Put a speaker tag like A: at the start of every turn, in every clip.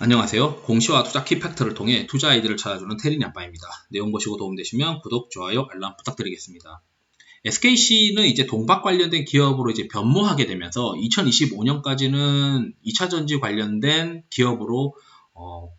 A: 안녕하세요. 공시와 투자 키팩터를 통해 투자 아이디를 찾아주는 테린이 아빠입니다. 내용 보시고 도움되시면 구독, 좋아요, 알람 부탁드리겠습니다. SKC는 이제 동박 관련된 기업으로 이제 변모하게 되면서 2025년까지는 2차전지 관련된 기업으로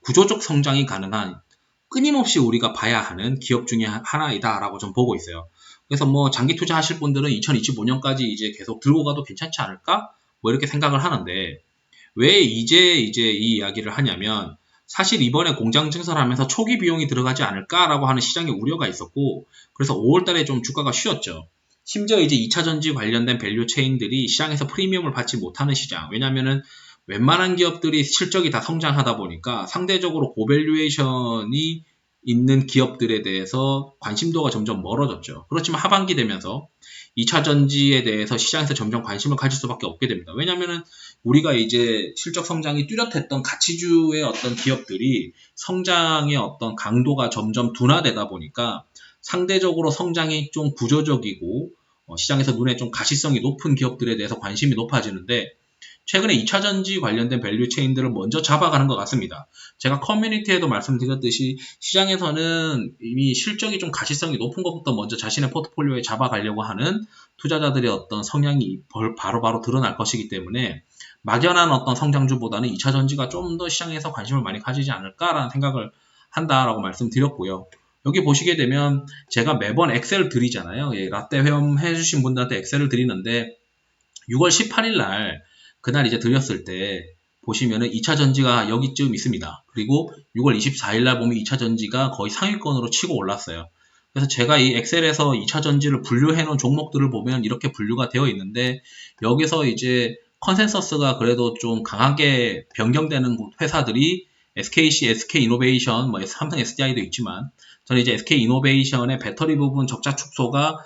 A: 구조적 성장이 가능한 끊임없이 우리가 봐야 하는 기업 중에 하나이다라고 좀 보고 있어요. 그래서 뭐 장기 투자하실 분들은 2025년까지 이제 계속 들고 가도 괜찮지 않을까? 뭐 이렇게 생각을 하는데 왜 이제 이 이야기를 하냐면 사실 이번에 공장 증설하면서 초기 비용이 들어가지 않을까라고 하는 시장의 우려가 있었고 그래서 5월 달에 좀 주가가 쉬었죠. 심지어 이제 2차 전지 관련된 밸류 체인들이 시장에서 프리미엄을 받지 못하는 시장. 왜냐면은 웬만한 기업들이 실적이 다 성장하다 보니까 상대적으로 고밸류에이션이 있는 기업들에 대해서 관심도가 점점 멀어졌죠. 그렇지만 하반기 되면서 2차 전지에 대해서 시장에서 점점 관심을 가질 수밖에 없게 됩니다. 왜냐면은 우리가 이제 실적 성장이 뚜렷했던 가치주의 어떤 기업들이 성장의 어떤 강도가 점점 둔화되다 보니까 상대적으로 성장이 좀 구조적이고 시장에서 눈에 좀 가시성이 높은 기업들에 대해서 관심이 높아지는데 최근에 2차전지 관련된 밸류 체인들을 먼저 잡아가는 것 같습니다. 제가 커뮤니티에도 말씀드렸듯이 시장에서는 이미 실적이 좀 가시성이 높은 것부터 먼저 자신의 포트폴리오에 잡아가려고 하는 투자자들의 어떤 성향이 바로바로 드러날 것이기 때문에 막연한 어떤 성장주보다는 2차전지가 좀 더 시장에서 관심을 많이 가지지 않을까라는 생각을 한다라고 말씀드렸고요. 여기 보시게 되면 제가 매번 엑셀 드리잖아요. 라떼 회원 해주신 분들한테 엑셀을 드리는데 6월 18일 날 그날 이제 드렸을 때 보시면은 2차 전지가 여기쯤 있습니다. 그리고 6월 24일 날 보면 2차 전지가 거의 상위권으로 치고 올랐어요. 그래서 제가 이 엑셀에서 2차 전지를 분류해 놓은 종목들을 보면 이렇게 분류가 되어 있는데 여기서 이제 컨센서스가 그래도 좀 강하게 변경되는 회사들이 SKC, SK이노베이션, 뭐 삼성 SDI도 있지만 저는 이제 SK이노베이션의 배터리 부분 적자 축소가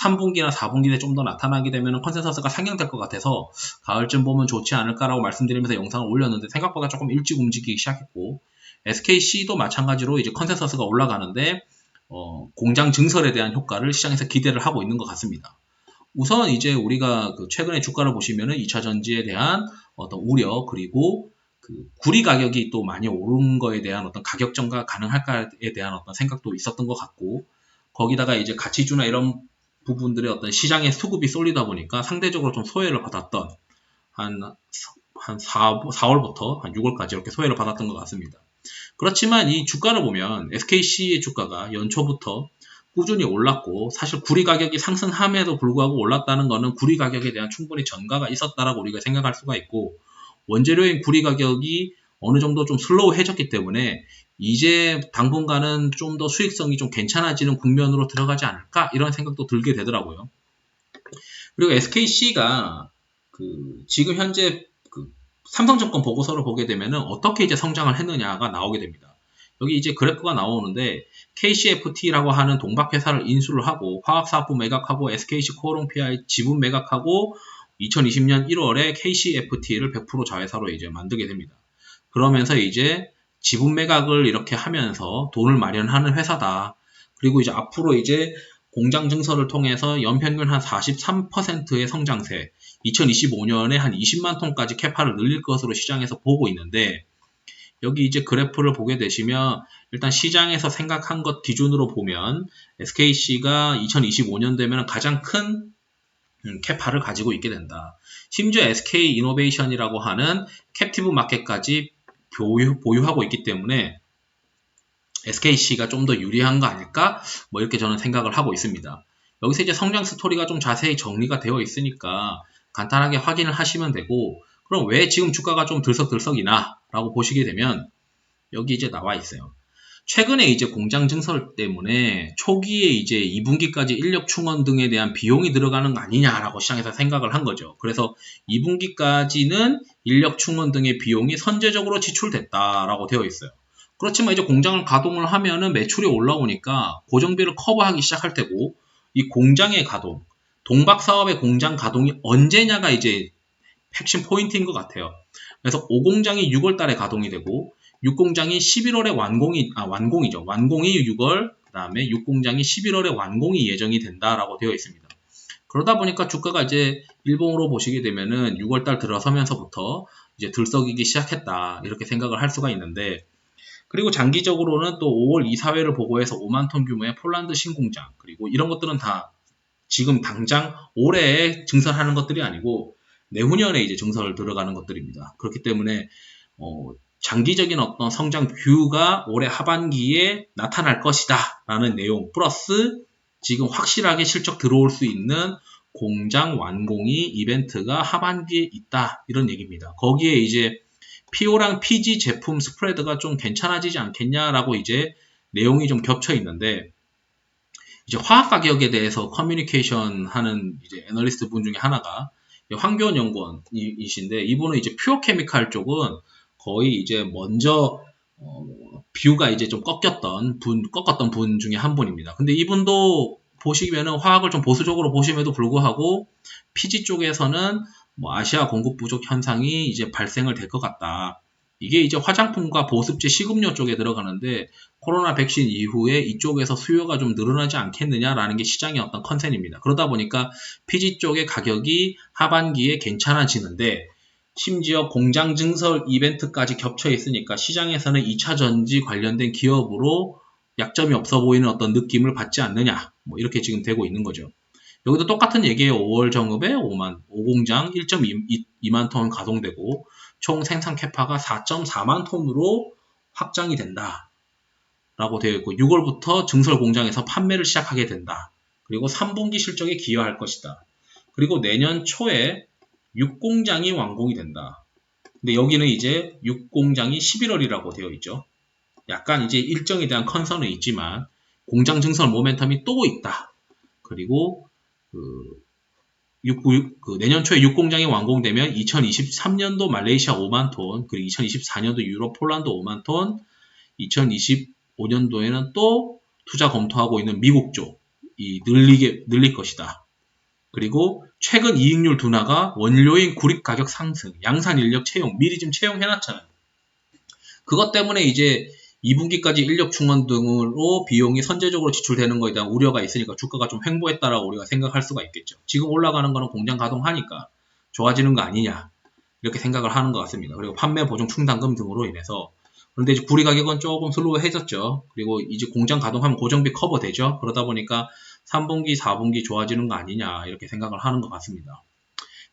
A: 3분기나 4분기에 좀 더 나타나게 되면 컨센서스가 상향될 것 같아서 가을쯤 보면 좋지 않을까라고 말씀드리면서 영상을 올렸는데 생각보다 조금 일찍 움직이기 시작했고 SKC도 마찬가지로 이제 컨센서스가 올라가는데 공장 증설에 대한 효과를 시장에서 기대를 하고 있는 것 같습니다. 우선 이제 우리가 최근에 주가를 보시면은 2차 전지에 대한 어떤 우려 그리고 구리 가격이 또 많이 오른 거에 대한 어떤 가격 전가 가능할까에 대한 어떤 생각도 있었던 것 같고 거기다가 이제 가치주나 이런 부분들의 어떤 시장의 수급이 쏠리다 보니까 상대적으로 좀 소외를 받았던 한 4월부터 한 6월까지 이렇게 소외를 받았던 것 같습니다. 그렇지만 이 주가를 보면 SKC의 주가가 연초부터 꾸준히 올랐고 사실 구리 가격이 상승함에도 불구하고 올랐다는 것은 구리 가격에 대한 충분히 전가가 있었다라고 우리가 생각할 수가 있고 원재료인 구리 가격이 어느 정도 좀 슬로우해졌기 때문에 이제 당분간은 좀 더 수익성이 좀 괜찮아지는 국면으로 들어가지 않을까 이런 생각도 들게 되더라고요. 그리고 SKC가 지금 현재 삼성증권 보고서를 보게 되면은 어떻게 이제 성장을 했느냐가 나오게 됩니다. 여기 이제 그래프가 나오는데 KCFT라고 하는 동박회사를 인수를 하고 화학사업부 매각하고 SKC 코오롱 PI 지분 매각하고 2020년 1월에 KCFT를 100% 자회사로 이제 만들게 됩니다. 그러면서 이제 지분 매각을 이렇게 하면서 돈을 마련하는 회사다. 그리고 이제 앞으로 이제 공장 증설을 통해서 연평균 한 43%의 성장세, 2025년에 한 20만 톤까지 캐파를 늘릴 것으로 시장에서 보고 있는데 여기 이제 그래프를 보게 되시면 일단 시장에서 생각한 것 기준으로 보면 SKC가 2025년 되면 가장 큰 캐파를 가지고 있게 된다. 심지어 SK이노베이션이라고 하는 캡티브 마켓까지 보유하고 있기 때문에 SKC가 좀 더 유리한 거 아닐까? 뭐 이렇게 저는 생각을 하고 있습니다. 여기서 이제 성장 스토리가 좀 자세히 정리가 되어 있으니까 간단하게 확인을 하시면 되고 그럼 왜 지금 주가가 좀 들썩들썩이나? 라고 보시게 되면 여기 이제 나와 있어요. 최근에 이제 공장 증설 때문에 초기에 이제 2분기까지 인력 충원 등에 대한 비용이 들어가는 거 아니냐라고 시장에서 생각을 한 거죠. 그래서 2분기까지는 인력 충원 등의 비용이 선제적으로 지출됐다라고 되어 있어요. 그렇지만 이제 공장을 가동을 하면은 매출이 올라오니까 고정비를 커버하기 시작할 테고 이 공장의 가동, 동박 사업의 공장 가동이 언제냐가 이제 핵심 포인트인 것 같아요. 그래서 5공장이 6월 달에 가동이 되고 6공장이 11월에 완공이죠. 완공이 6월, 그 다음에 6공장이 11월에 완공이 예정이 된다라고 되어 있습니다. 그러다 보니까 주가가 이제 일봉으로 보시게 되면은 6월 달 들어서면서부터 이제 들썩이기 시작했다. 이렇게 생각을 할 수가 있는데, 그리고 장기적으로는 또 5월 이사회를 보고해서 5만 톤 규모의 폴란드 신공장, 그리고 이런 것들은 다 지금 당장 올해 증설하는 것들이 아니고 내후년에 이제 증설 들어가는 것들입니다. 그렇기 때문에 장기적인 어떤 성장 뷰가 올해 하반기에 나타날 것이다 라는 내용 플러스 지금 확실하게 실적 들어올 수 있는 공장 완공이 이벤트가 하반기에 있다 이런 얘기입니다. 거기에 이제 PO랑 PG 제품 스프레드가 좀 괜찮아지지 않겠냐라고 이제 내용이 좀 겹쳐 있는데, 이제 화학 가격에 대해서 커뮤니케이션 하는 이제 애널리스트 분 중에 하나가 황교안 연구원이신데, 이분은 이제 퓨어 케미칼 쪽은 거의 이제 먼저 뷰가 이제 좀 꺾었던 분 중에 한 분입니다. 근데 이분도 보시면은 화학을 좀 보수적으로 보심에도 불구하고 PG 쪽에서는 뭐 아시아 공급 부족 현상이 이제 발생을 될 것 같다. 이게 이제 화장품과 보습제, 식음료 쪽에 들어가는데 코로나 백신 이후에 이쪽에서 수요가 좀 늘어나지 않겠느냐라는 게 시장의 어떤 컨센입니다. 그러다 보니까 PG 쪽의 가격이 하반기에 괜찮아지는데, 심지어 공장 증설 이벤트까지 겹쳐 있으니까 시장에서는 2차 전지 관련된 기업으로 약점이 없어 보이는 어떤 느낌을 받지 않느냐, 뭐 이렇게 지금 되고 있는 거죠. 여기도 똑같은 얘기예요. 5월 정읍에 5공장 1.2만 톤 가동되고 총 생산 캐파가 4.4만 톤으로 확장이 된다 라고 되어 있고, 6월부터 증설 공장에서 판매를 시작하게 된다. 그리고 3분기 실적에 기여할 것이다. 그리고 내년 초에 6공장이 완공이 된다. 근데 여기는 이제 6공장이 11월이라고 되어 있죠. 약간 이제 일정에 대한 컨선은 있지만 공장 증설 모멘텀이 또 있다. 그리고 내년 초에 6공장이 완공되면 2023년도 말레이시아 5만 톤, 그리고 2024년도 유럽 폴란드 5만 톤, 2025년도에는 또 투자 검토하고 있는 미국 쪽이 늘릴 것이다. 그리고 최근 이익률 둔화가 원료인 구립 가격 상승, 양산 인력 채용, 미리 좀 채용해놨잖아요. 그것 때문에 이제 2분기까지 인력 충원 등으로 비용이 선제적으로 지출되는 것에 대한 우려가 있으니까 주가가 좀 횡보했다라고 우리가 생각할 수가 있겠죠. 지금 올라가는 거는 공장 가동하니까 좋아지는 거 아니냐, 이렇게 생각을 하는 것 같습니다. 그리고 판매 보증 충당금 등으로 인해서. 그런데 이제 구리 가격은 조금 슬로우해졌죠. 그리고 이제 공장 가동하면 고정비 커버되죠. 그러다 보니까 3분기, 4분기 좋아지는 거 아니냐, 이렇게 생각을 하는 것 같습니다.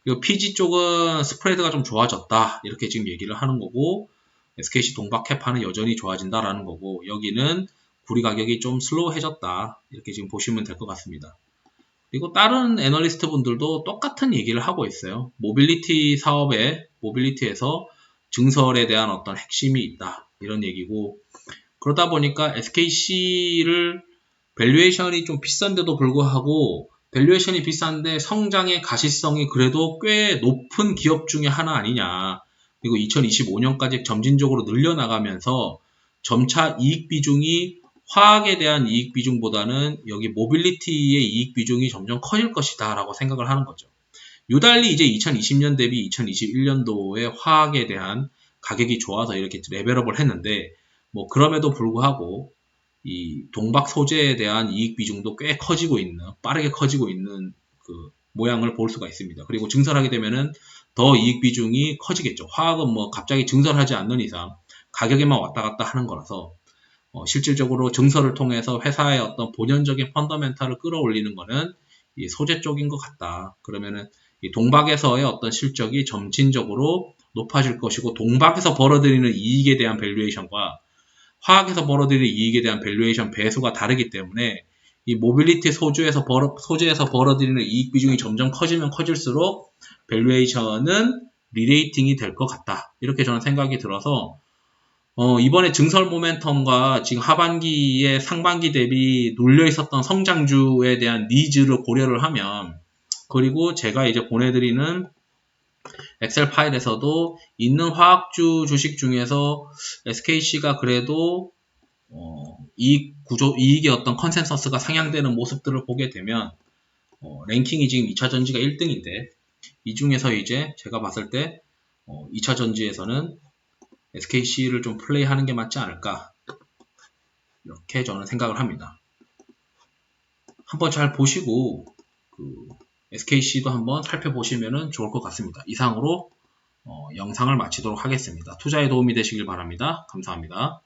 A: 그리고 PG 쪽은 스프레드가 좀 좋아졌다, 이렇게 지금 얘기를 하는 거고, SKC 동박 캐파는 여전히 좋아진다라는 거고, 여기는 구리 가격이 좀 슬로우해졌다, 이렇게 지금 보시면 될 것 같습니다. 그리고 다른 애널리스트 분들도 똑같은 얘기를 하고 있어요. 모빌리티 사업에, 모빌리티에서 증설에 대한 어떤 핵심이 있다, 이런 얘기고, 그러다 보니까 SKC를 밸류에이션이 좀 비싼데도 불구하고, 밸류에이션이 비싼데 성장의 가시성이 그래도 꽤 높은 기업 중에 하나 아니냐. 그리고 2025년까지 점진적으로 늘려나가면서 점차 이익 비중이 화학에 대한 이익 비중보다는 여기 모빌리티의 이익 비중이 점점 커질 것이다 라고 생각을 하는 거죠. 유달리 이제 2020년 대비 2021년도에 화학에 대한 가격이 좋아서 이렇게 레벨업을 했는데, 뭐 그럼에도 불구하고 이 동박 소재에 대한 이익 비중도 꽤 커지고 있는, 빠르게 커지고 있는 그 모양을 볼 수가 있습니다. 그리고 증설하게 되면은 더 이익 비중이 커지겠죠. 화학은 뭐 갑자기 증설하지 않는 이상 가격에만 왔다 갔다 하는 거라서 실질적으로 증설을 통해서 회사의 어떤 본연적인 펀더멘탈을 끌어올리는 거는 이 소재 쪽인 것 같다. 그러면은 이 동박에서의 어떤 실적이 점진적으로 높아질 것이고, 동박에서 벌어들이는 이익에 대한 밸류에이션과 화학에서 벌어들이는 이익에 대한 밸류에이션 배수가 다르기 때문에 이 모빌리티 소재에서 벌어들이는 이익 비중이 점점 커지면 커질수록 밸류에이션은 리레이팅이 될 것 같다. 이렇게 저는 생각이 들어서 이번에 증설 모멘텀과 지금 하반기에 상반기 대비 눌려 있었던 성장주에 대한 니즈를 고려를 하면, 그리고 제가 이제 보내드리는 엑셀 파일에서도 있는 화학주 주식 중에서 SKC가 그래도 이익의 어떤 컨센서스가 상향되는 모습들을 보게 되면 랭킹이 지금 2차 전지가 1등인데, 이 중에서 이제 제가 봤을 때 2차 전지에서는 SKC를 좀 플레이하는 게 맞지 않을까, 이렇게 저는 생각을 합니다. 한번 잘 보시고 SKC도 한번 살펴보시면 좋을 것 같습니다. 이상으로 영상을 마치도록 하겠습니다. 투자에 도움이 되시길 바랍니다. 감사합니다.